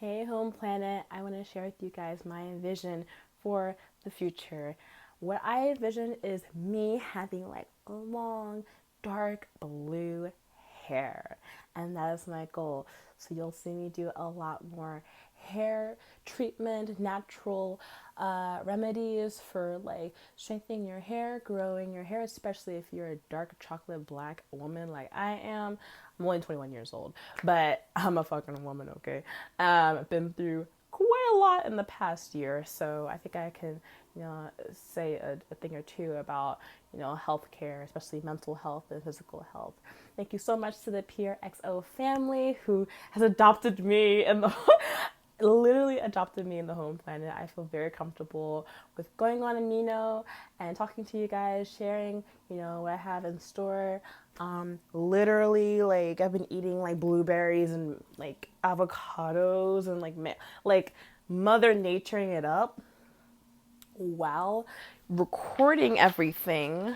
Hey home planet, I want to share with you guys my vision for the future. What I envision is me having like long, dark blue hair, and that is my goal. So you'll see me do a lot more hair treatment, natural remedies for like strengthening your hair, growing your hair, especially if you're a dark chocolate black woman like I am. I'm only 21 years old, but I'm a fucking woman, okay? I've been through quite a lot in the past year, so I think I can, say a thing or two about, healthcare, especially mental health and physical health. Thank you so much to the PRXO family who has adopted me and the literally adopted me in the home planet. I feel very comfortable with going on Amino and talking to you guys, sharing, what I have in store. Literally, like, I've been eating like blueberries and like avocados and like mother naturing it up while recording everything,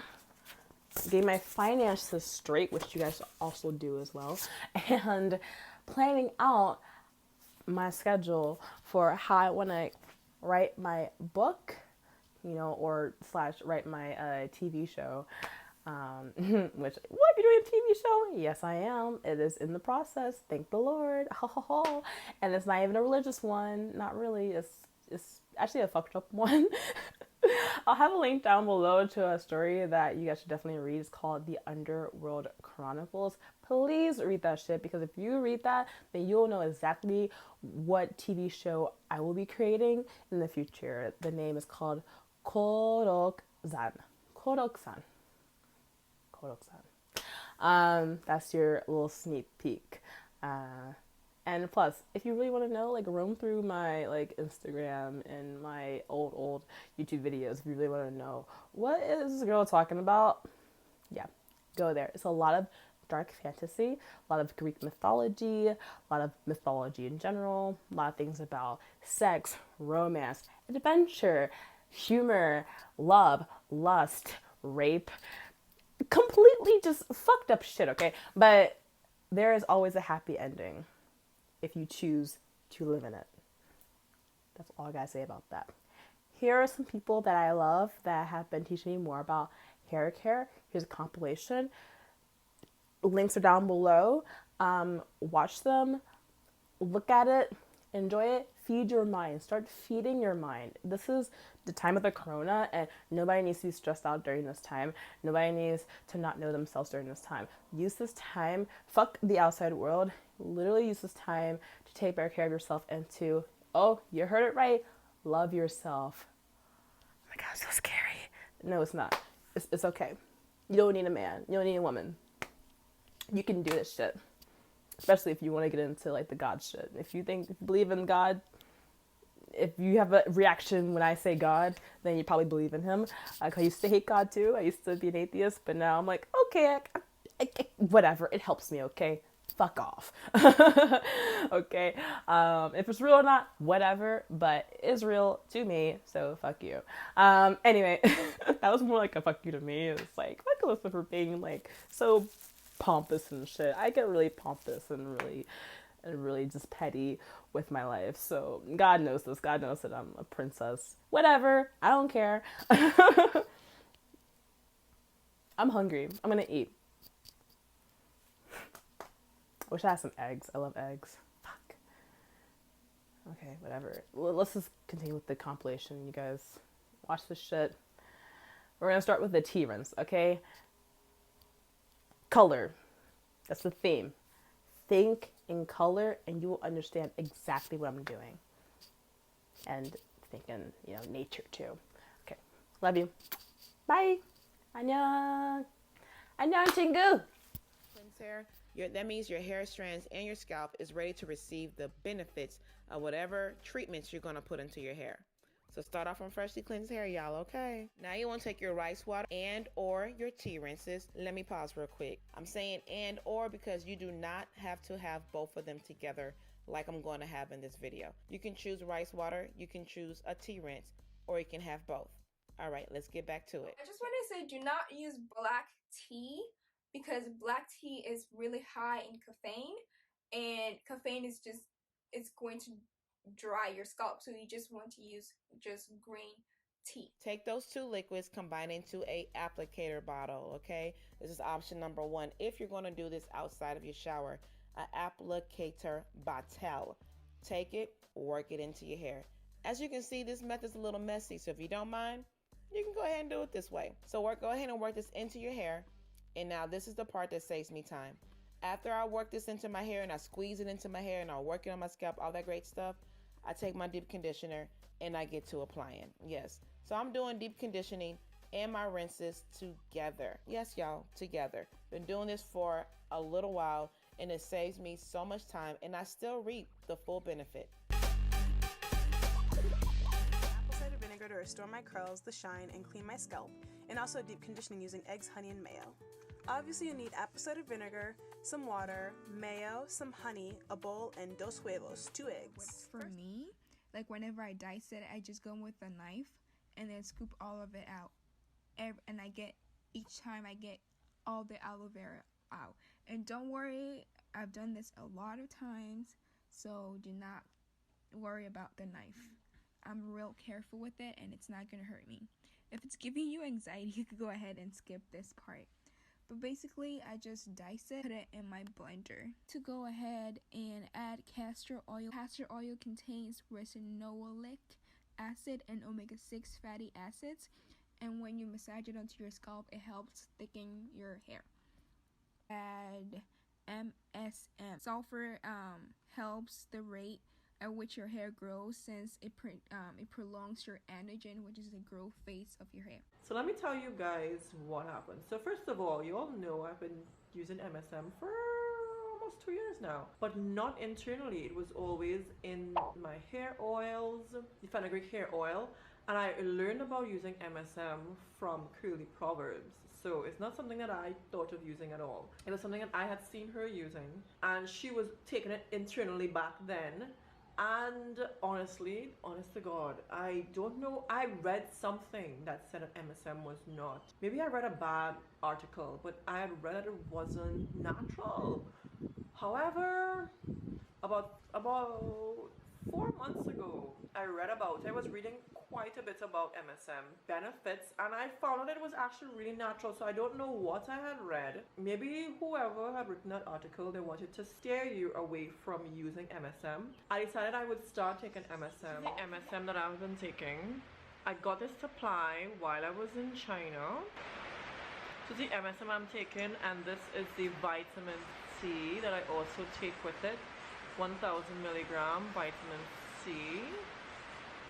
getting my finances straight, which you guys also do as well, and planning out my schedule for how I want to write my book, or slash write my TV show. Which, what, you're doing a TV show? Yes, I am. It is in the process. Thank the Lord. And it's not even a religious one. Not really. It's actually a fucked up one. I'll have a link down below to a story that you guys should definitely read. It's called The Underworld Chronicles. Please read that shit, because if you read that, then you'll know exactly what TV show I will be creating in the future. The name is called Korok-san. Korok-san. That's your little sneak peek. And plus, if you really want to know, like, roam through my like Instagram and my old YouTube videos. If you really want to know what is this girl talking about, yeah, go there. It's a lot of dark fantasy, a lot of Greek mythology, a lot of mythology in general, a lot of things about sex, romance, adventure, humor, love, lust, rape, completely just fucked up shit, okay? But there is always a happy ending if you choose to live in it. That's all I gotta say about that. Here are some people that I love that have been teaching me more about hair care. Here's a compilation. Links are down below. Watch them, look at it, enjoy it, feed your mind. Start feeding your mind. This is the time of the corona, and nobody needs to be stressed out during this time. Nobody needs to not know themselves during this time. Use this time, fuck the outside world. Literally use this time to take better care of yourself and to, oh, you heard it right, love yourself. Oh my God, so scary. No, it's not. It's okay. You don't need a man. You don't need a woman. You can do this shit. Especially if you want to get into like the God shit. If you believe in God, if you have a reaction when I say God, then you probably believe in him. I used to hate God too. I used to be an atheist, but now I'm like, okay, whatever. It helps me, okay? Fuck off. Okay? If it's real or not, whatever, but it's real to me, so fuck you. Anyway, that was more like a fuck you to me. It's like, fuck Alyssa for being like so pompous and shit. I get really pompous and really just petty with my life. So God knows this. God knows that I'm a princess. Whatever. I don't care. I'm hungry. I'm gonna eat. I wish I had some eggs. I love eggs. Fuck. Okay, whatever. Well, let's just continue with the compilation. You guys watch this shit. We're gonna start with the tea rinse, okay? Color. That's the theme. Think in color and you will understand exactly what I'm doing. And think in, nature too. Okay. Love you. Bye. 안녕. 안녕, 친구. Cleanse hair, that means your hair strands and your scalp is ready to receive the benefits of whatever treatments you're going to put into your hair. So start off on freshly cleansed hair, y'all, okay? Now you want to take your rice water and or your tea rinses. Let me pause real quick. I'm saying and or because you do not have to have both of them together like I'm going to have in this video. You can choose rice water, you can choose a tea rinse, or you can have both. All right, let's get back to it. I just want to say do not use black tea because black tea is really high in caffeine, and caffeine is just, it's going to dry your scalp. So you just want to use just green tea. Take those two liquids, combine into a applicator bottle, okay? This is option number one. If you're going to do this outside of your shower, an applicator bottle. Take it, work it into your hair. As you can see, this method's a little messy, so if you don't mind, you can go ahead and do it this way. So go ahead and work this into your hair. And now this is the part that saves me time. After I work this into my hair and I squeeze it into my hair and I work it on my scalp, all that great stuff, I take my deep conditioner and I get to applying. Yes. So I'm doing deep conditioning and my rinses together. Yes, y'all, together. Been doing this for a little while and it saves me so much time and I still reap the full benefit. Apple cider vinegar to restore my curls, the shine, and clean my scalp, and also deep conditioning using eggs, honey, and mayo. Obviously, you need apple cider vinegar, some water, mayo, some honey, a bowl, and dos huevos, 2 eggs. For me, like whenever I dice it, I just go in with a knife and then scoop all of it out. And each time I get all the aloe vera out. And don't worry, I've done this a lot of times, so do not worry about the knife. I'm real careful with it and it's not going to hurt me. If it's giving you anxiety, you could go ahead and skip this part. But basically, I just dice it, put it in my blender. To go ahead and add castor oil. Castor oil contains ricinoleic acid and omega-6 fatty acids. And when you massage it onto your scalp, it helps thicken your hair. Add MSM. Sulfur helps the rate at which your hair grows, since it prolongs your anagen, which is the growth phase of your hair. So let me tell you guys what happened. So first of all, you all know I've been using MSM for almost 2 years now, but not internally. It was always in my hair oils, the fenugreek hair oil, and I learned about using MSM from Curly Proverbs. So it's not something that I thought of using at all. It was something that I had seen her using, and she was taking it internally back then. And honestly, honest to God, I don't know. I read something that said that MSM was not. Maybe I read a bad article, but I had read that it wasn't natural. However, about 4 months ago, I was reading quite a bit about MSM benefits, and I found out it was actually really natural. So I don't know what I had read. Maybe whoever had written that article, they wanted to steer you away from using MSM. I decided I would start taking MSM. The MSM that I've been taking, I got this supply while I was in China. So the MSM I'm taking, and this is the vitamin C that I also take with it. 1000 milligram vitamin C.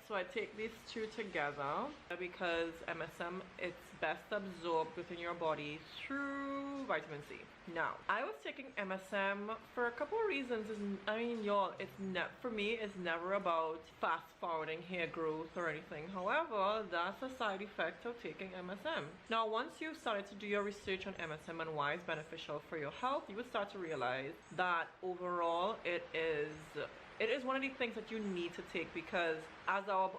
So I take these two together because MSM, it's best absorbed within your body through vitamin C. Now, I was taking MSM for a couple of reasons. I mean, y'all, for me, it's never about fast forwarding hair growth or anything. However, that's a side effect of taking MSM. Now, once you've started to do your research on MSM and why it's beneficial for your health, you would start to realize that overall it is one of the things that you need to take, because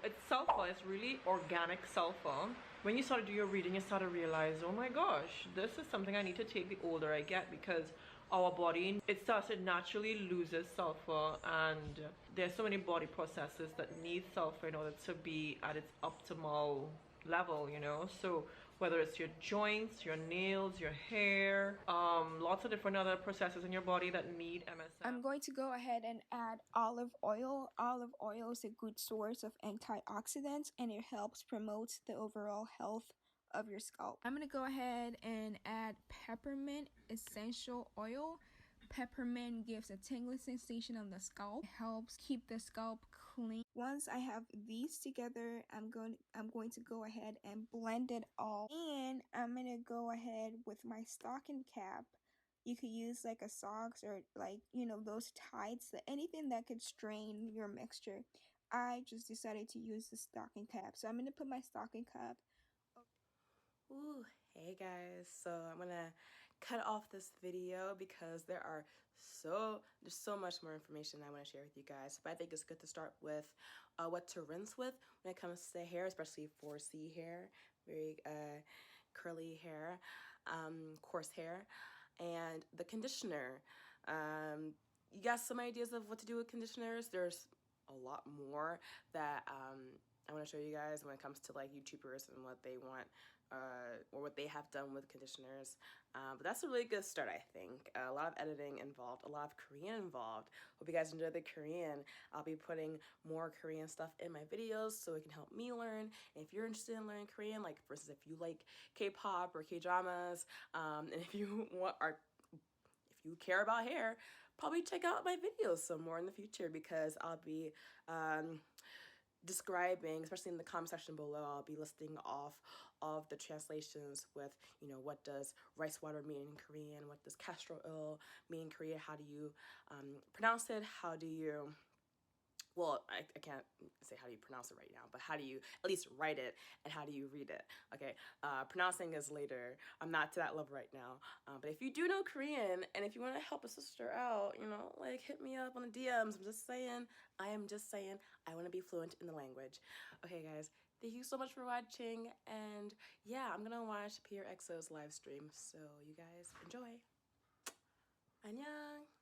it's sulfur, it's really organic sulfur. When you start to do your reading, you start to realize, oh my gosh, this is something I need to take the older I get, because our body, it naturally loses sulfur, and there's so many body processes that need sulfur in order to be at its optimal level, you know. So whether it's your joints, your nails, your hair, lots of different other processes in your body that need MSM. I'm going to go ahead and add olive oil. Olive oil is a good source of antioxidants and it helps promote the overall health of your scalp. I'm going to go ahead and add peppermint essential oil. Peppermint gives a tingling sensation on the scalp. It helps keep the scalp clean. Once I have these together, I'm going to go ahead and blend it all. And I'm going to go ahead with my stocking cap. You could use like a socks or like, you know, those tights, anything that could strain your mixture. I just decided to use the stocking cap. So I'm going to put my stocking cap. Ooh, hey guys, so I'm gonna cut off this video because there's so much more information I want to share with you guys, but I think it's good to start with what to rinse with when it comes to hair, especially FORESEE hair, very curly hair, coarse hair, and the conditioner. You got some ideas of what to do with conditioners? There's a lot more that I want to show you guys when it comes to like YouTubers and what they want or what they have done with conditioners. But that's a really good start, I think. A lot of editing involved, a lot of Korean involved. Hope you guys enjoy the Korean. I'll be putting more Korean stuff in my videos so it can help me learn. And if you're interested in learning Korean, like for instance, if you like K-pop or K-dramas, and if you if you care about hair, probably check out my videos some more in the future, because I'll be describing, especially in the comment section below, I'll be listing off all of the translations with, you know, what does rice water mean in Korean, what does castor oil mean in Korean, how do you pronounce it, how do you, well, I can't say how do you pronounce it right now, but how do you at least write it, and how do you read it, okay? Pronouncing is later. I'm not to that level right now. But if you do know Korean, and if you want to help a sister out, you know, like hit me up on the DMs. I am just saying, I want to be fluent in the language. Okay, guys, thank you so much for watching, and yeah, I'm gonna watch PRXO's live stream, so you guys enjoy. Annyeong!